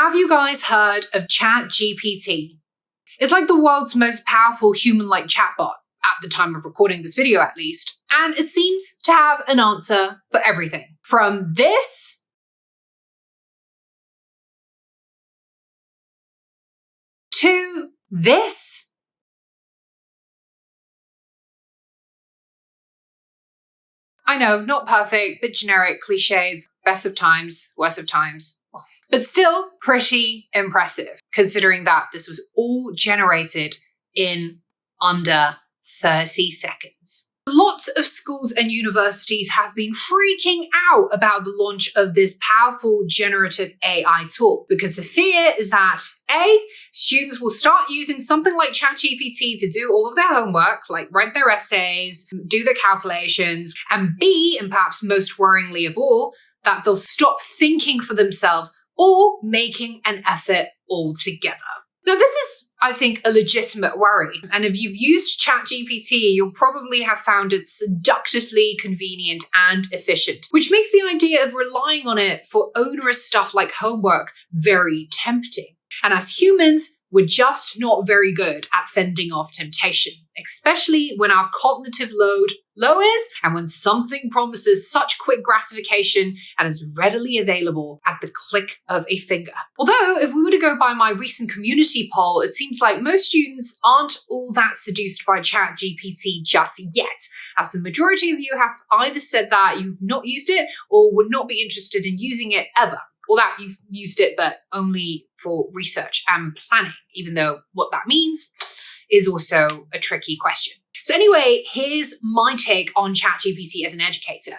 Have you guys heard of ChatGPT? It's like the world's most powerful human-like chatbot, at the time of recording this video at least, and it seems to have an answer for everything. From this to this. I know, not perfect, but generic, cliched, best of times, worst of times. But still pretty impressive, considering that this was all generated in under 30 seconds. Lots of schools and universities have been freaking out about the launch of this powerful generative AI tool because the fear is that A, students will start using something like ChatGPT to do all of their homework, like write their essays, do their calculations, and B, and perhaps most worryingly of all, that they'll stop thinking for themselves or making an effort altogether. Now, this is, I think, a legitimate worry. And if you've used ChatGPT, you'll probably have found it seductively convenient and efficient, which makes the idea of relying on it for onerous stuff like homework very tempting. And as humans, we're just not very good at fending off temptation, especially when our cognitive load lowers and when something promises such quick gratification and is readily available at the click of a finger. Although, if we were to go by my recent community poll, it seems like most students aren't all that seduced by ChatGPT just yet, as the majority of you have either said that you've not used it or would not be interested in using it ever. Or that you've used it, but only for research and planning, even though what that means is also a tricky question. So anyway, here's my take on ChatGPT as an educator.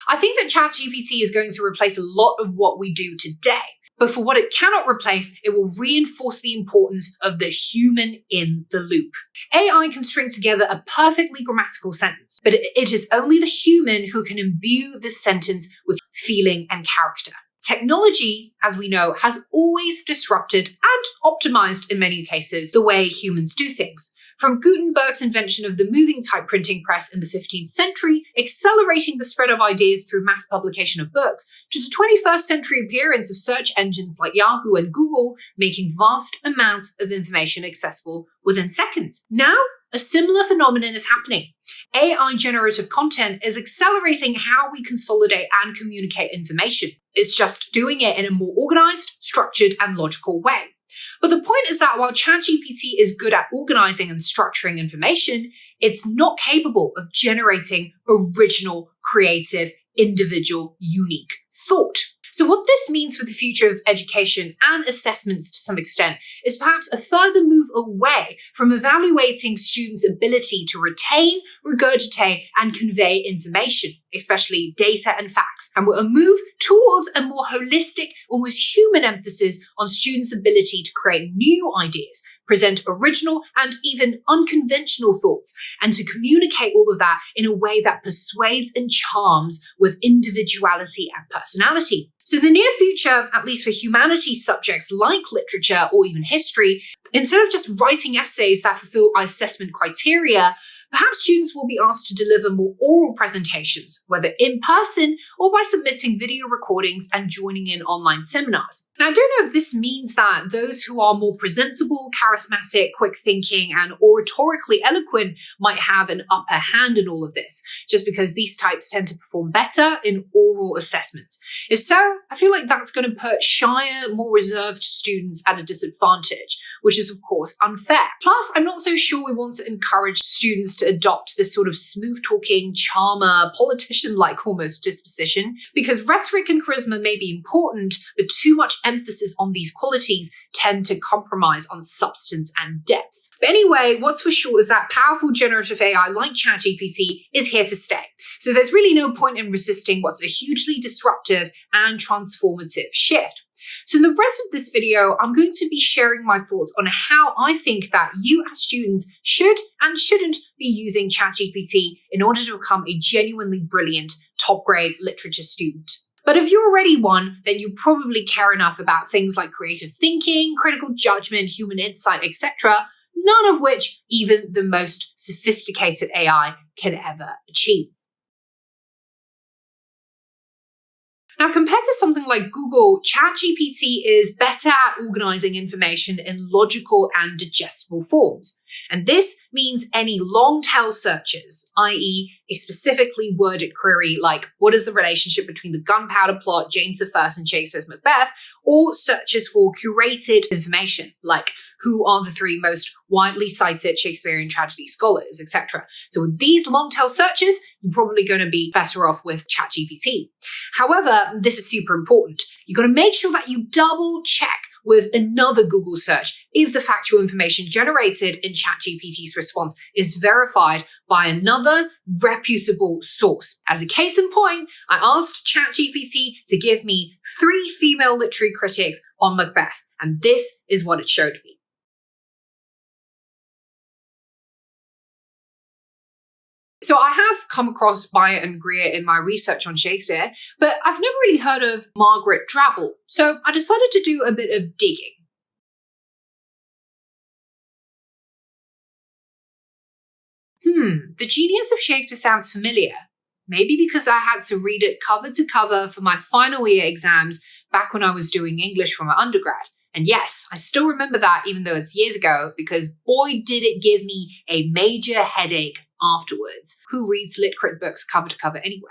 I think that ChatGPT is going to replace a lot of what we do today. But for what it cannot replace, it will reinforce the importance of the human in the loop. AI can string together a perfectly grammatical sentence, but it is only the human who can imbue this sentence with feeling and character. Technology, as we know, has always disrupted and optimized, in many cases, the way humans do things. From Gutenberg's invention of the moving type printing press in the 15th century, accelerating the spread of ideas through mass publication of books, to the 21st century appearance of search engines like Yahoo and Google, making vast amounts of information accessible within seconds. Now, a similar phenomenon is happening. AI generative content is accelerating how we consolidate and communicate information. It's just doing it in a more organized, structured, and logical way. But the point is that while ChatGPT is good at organizing and structuring information, it's not capable of generating original, creative, individual, unique thought. So what this means for the future of education and assessments to some extent is perhaps a further move away from evaluating students' ability to retain, regurgitate, and convey information, especially data and facts, and a move towards a more holistic, almost human emphasis on students' ability to create new ideas, present original and even unconventional thoughts, and to communicate all of that in a way that persuades and charms with individuality and personality. So in the near future, at least for humanities subjects like literature or even history, instead of just writing essays that fulfill our assessment criteria, perhaps students will be asked to deliver more oral presentations, whether in person or by submitting video recordings and joining in online seminars. Now, I don't know if this means that those who are more presentable, charismatic, quick thinking, and oratorically eloquent might have an upper hand in all of this, just because these types tend to perform better in oral assessments. If so, I feel like that's going to put shyer, more reserved students at a disadvantage, which is of course unfair. Plus, I'm not so sure we want to encourage students to adopt this sort of smooth-talking, charmer, politician-like almost disposition, because rhetoric and charisma may be important, but too much emphasis on these qualities tend to compromise on substance and depth. But anyway, what's for sure is that powerful generative AI like ChatGPT is here to stay. So there's really no point in resisting what's a hugely disruptive and transformative shift. So in the rest of this video, I'm going to be sharing my thoughts on how I think that you as students should and shouldn't be using ChatGPT in order to become a genuinely brilliant top-grade literature student. But if you're already one, then you probably care enough about things like creative thinking, critical judgment, human insight, etc., none of which even the most sophisticated AI can ever achieve. Now, compared to something like Google, ChatGPT is better at organizing information in logical and digestible forms. And this means any long tail searches, i.e. a specifically worded query like, what is the relationship between the gunpowder plot, James I, and Shakespeare's Macbeth, or searches for curated information like, who are the three most widely cited Shakespearean tragedy scholars, etc. So with these long tail searches, you're probably going to be better off with ChatGPT. However, this is super important. You've got to make sure that you double check with another Google search if the factual information generated in ChatGPT's response is verified by another reputable source. As a case in point, I asked ChatGPT to give me 3 female literary critics on Macbeth, and this is what it showed me. So I have come across Byatt and Greer in my research on Shakespeare, but I've never really heard of Margaret Drabble, so I decided to do a bit of digging. The Genius of Shakespeare sounds familiar. Maybe because I had to read it cover to cover for my final year exams back when I was doing English for my undergrad. And yes, I still remember that even though it's years ago, because boy did it give me a major headache afterwards. Who reads lit crit books cover to cover anyway?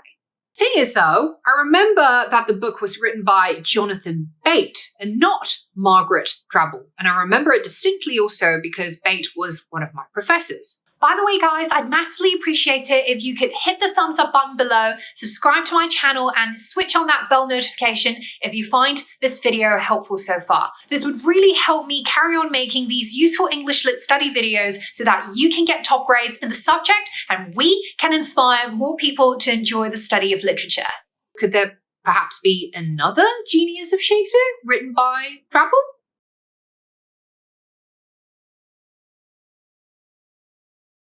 Thing is though, I remember that the book was written by Jonathan Bate and not Margaret Drabble. And I remember it distinctly also because Bate was one of my professors. By the way, guys, I'd massively appreciate it if you could hit the thumbs up button below, subscribe to my channel, and switch on that bell notification if you find this video helpful so far. This would really help me carry on making these useful English Lit study videos so that you can get top grades in the subject and we can inspire more people to enjoy the study of literature. Could there perhaps be another Genius of Shakespeare written by Drabble?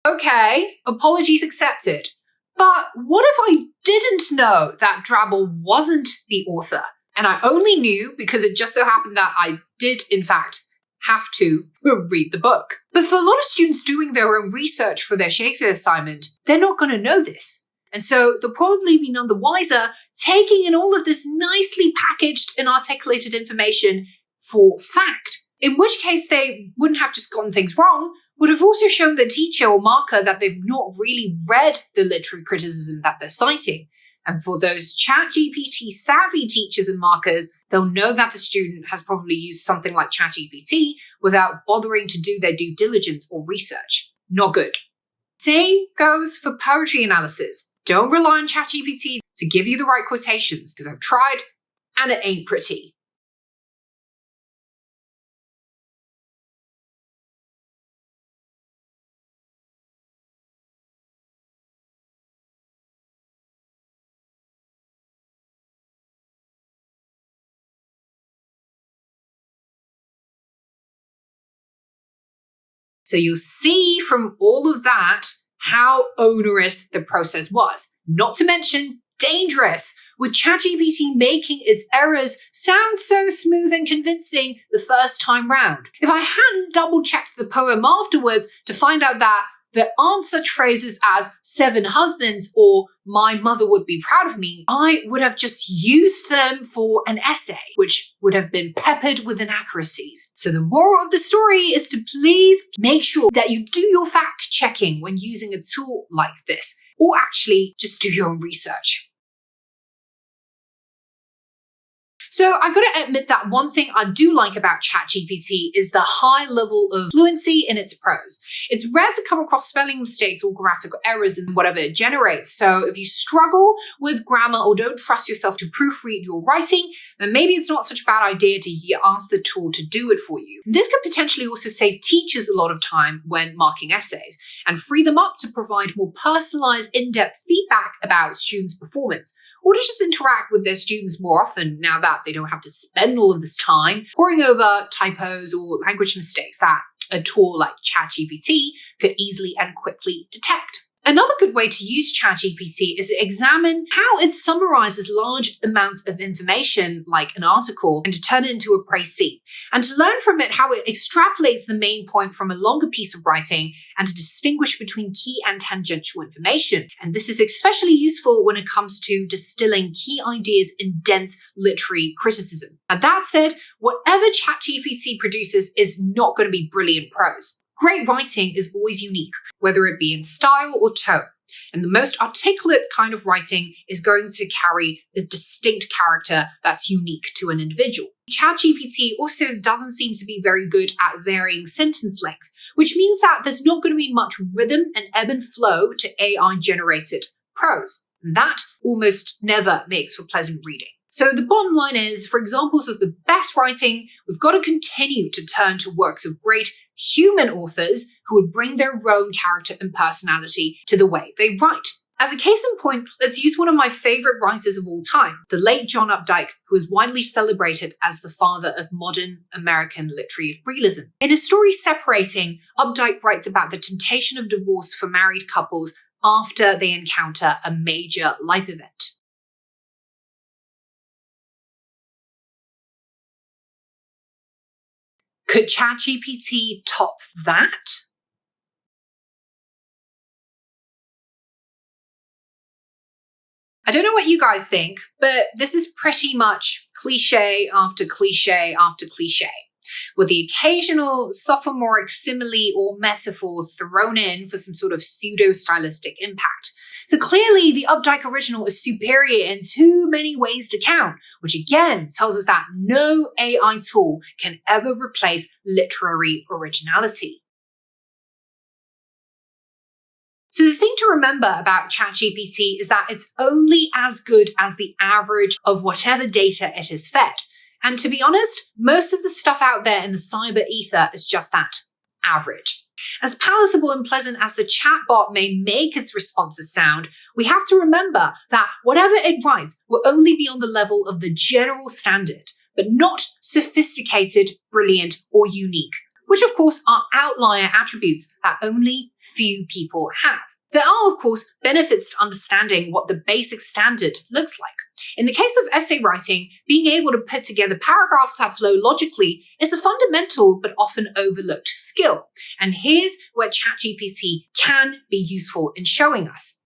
Okay, apologies accepted. But what if I didn't know that Drabble wasn't the author, and I only knew because it just so happened that I did, in fact, have to read the book? But for a lot of students doing their own research for their Shakespeare assignment, they're not going to know this. And so they'll probably be none the wiser, taking in all of this nicely packaged and articulated information for fact. In which case they wouldn't have just gotten things wrong, would have also shown the teacher or marker that they've not really read the literary criticism that they're citing. And for those ChatGPT savvy teachers and markers, they'll know that the student has probably used something like ChatGPT without bothering to do their due diligence or research. Not good. Same goes for poetry analysis. Don't rely on ChatGPT to give you the right quotations, because I've tried and it ain't pretty. So you'll see from all of that how onerous the process was. Not to mention dangerous, with ChatGPT making its errors sound so smooth and convincing the first time round. If I hadn't double-checked the poem afterwards to find out that the answer phrases as 7 husbands or my mother would be proud of me, I would have just used them for an essay, which would have been peppered with inaccuracies. So the moral of the story is to please make sure that you do your fact checking when using a tool like this, or actually just do your own research. So I gotta admit that one thing I do like about ChatGPT is the high level of fluency in its prose. It's rare to come across spelling mistakes or grammatical errors in whatever it generates. So if you struggle with grammar or don't trust yourself to proofread your writing, then maybe it's not such a bad idea to ask the tool to do it for you. This could potentially also save teachers a lot of time when marking essays and free them up to provide more personalized, in-depth feedback about students' performance, or to just interact with their students more often now that they don't have to spend all of this time poring over typos or language mistakes that a tool like ChatGPT could easily and quickly detect. Another good way to use ChatGPT is to examine how it summarizes large amounts of information, like an article, and to turn it into a précis, and to learn from it how it extrapolates the main point from a longer piece of writing and to distinguish between key and tangential information. And this is especially useful when it comes to distilling key ideas in dense literary criticism. And that said, whatever ChatGPT produces is not going to be brilliant prose. Great writing is always unique, whether it be in style or tone. And the most articulate kind of writing is going to carry a distinct character that's unique to an individual. ChatGPT also doesn't seem to be very good at varying sentence length, which means that there's not going to be much rhythm and ebb and flow to AI-generated prose. And that almost never makes for pleasant reading. So the bottom line is, for examples of the best writing, we've got to continue to turn to works of great human authors who would bring their own character and personality to the way they write. As a case in point, let's use one of my favorite writers of all time, the late John Updike, who is widely celebrated as the father of modern American literary realism. In his story Separating, Updike writes about the temptation of divorce for married couples after they encounter a major life event. Could ChatGPT top that? I don't know what you guys think, but this is pretty much cliche after cliche after cliche, with the occasional sophomoric simile or metaphor thrown in for some sort of pseudo-stylistic impact. So clearly, the Updike original is superior in too many ways to count, which again tells us that no AI tool can ever replace literary originality. So the thing to remember about ChatGPT is that it's only as good as the average of whatever data it is fed. And to be honest, most of the stuff out there in the cyber ether is just that, average. As palatable and pleasant as the chatbot may make its responses sound, we have to remember that whatever it writes will only be on the level of the general standard, but not sophisticated, brilliant, or unique, which of course are outlier attributes that only few people have. There are, of course, benefits to understanding what the basic standard looks like. In the case of essay writing, being able to put together paragraphs that flow logically is a fundamental but often overlooked skill. And here's where ChatGPT can be useful in showing us.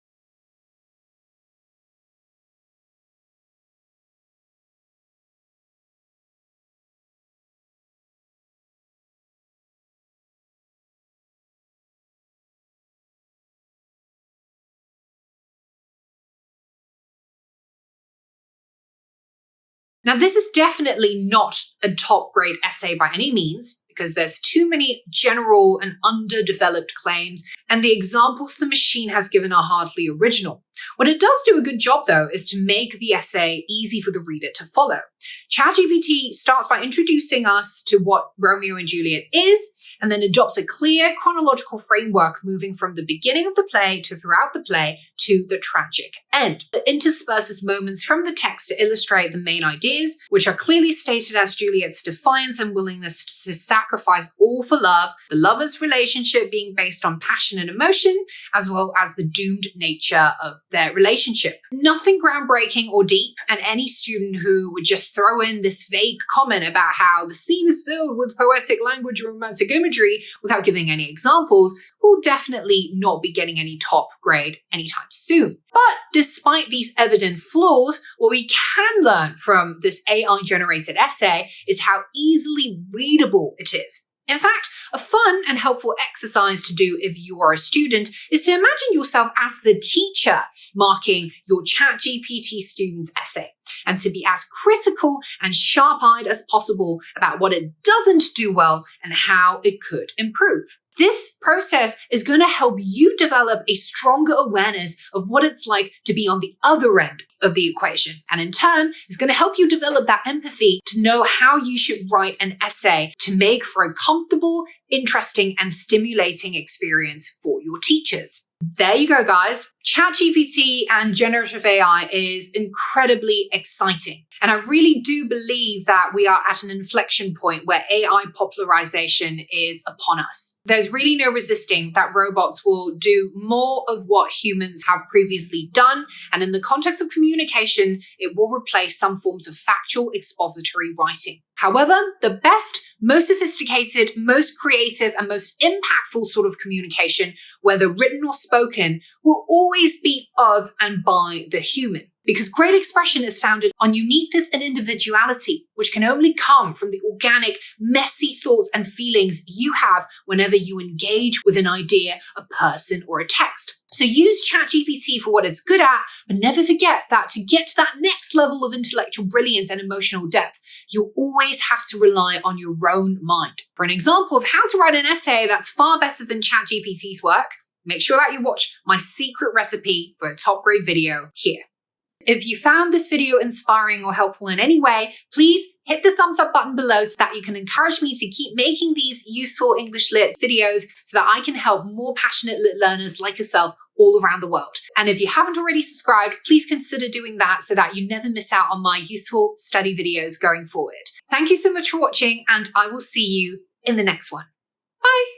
Now, this is definitely not a top grade essay by any means, because there's too many general and underdeveloped claims, and the examples the machine has given are hardly original. What it does do a good job, though, is to make the essay easy for the reader to follow. ChatGPT starts by introducing us to what Romeo and Juliet is, and then adopts a clear chronological framework moving from the beginning of the play to throughout the play to the tragic end. It intersperses moments from the text to illustrate the main ideas, which are clearly stated as Juliet's defiance and willingness to sacrifice all for love, the lovers' relationship being based on passion and emotion, as well as the doomed nature of their relationship. Nothing groundbreaking or deep, and any student who would just throw in this vague comment about how the scene is filled with poetic language and romantic imagery without giving any examples will definitely not be getting any top grade anytime soon. But despite these evident flaws, what we can learn from this AI-generated essay is how easily readable it is. In fact, a fun and helpful exercise to do if you are a student is to imagine yourself as the teacher marking your ChatGPT student's essay, and to be as critical and sharp-eyed as possible about what it doesn't do well and how it could improve. This process is going to help you develop a stronger awareness of what it's like to be on the other end of the equation. And in turn, it's going to help you develop that empathy to know how you should write an essay to make for a comfortable, interesting, and stimulating experience for your teachers. There you go, guys. ChatGPT and generative AI is incredibly exciting. And I really do believe that we are at an inflection point where AI popularization is upon us. There's really no resisting that robots will do more of what humans have previously done. And in the context of communication, it will replace some forms of factual expository writing. However, the best, most sophisticated, most creative, and most impactful sort of communication, whether written or spoken, will always be of and by the human. Because great expression is founded on uniqueness and individuality, which can only come from the organic, messy thoughts and feelings you have whenever you engage with an idea, a person, or a text. So use ChatGPT for what it's good at, but never forget that to get to that next level of intellectual brilliance and emotional depth, you'll always have to rely on your own mind. For an example of how to write an essay that's far better than ChatGPT's work, make sure that you watch my secret recipe for a top-grade video here. If you found this video inspiring or helpful in any way, please hit the thumbs up button below so that you can encourage me to keep making these useful English Lit videos so that I can help more passionate Lit learners like yourself all around the world. And if you haven't already subscribed, please consider doing that so that you never miss out on my useful study videos going forward. Thank you so much for watching, and I will see you in the next one. Bye!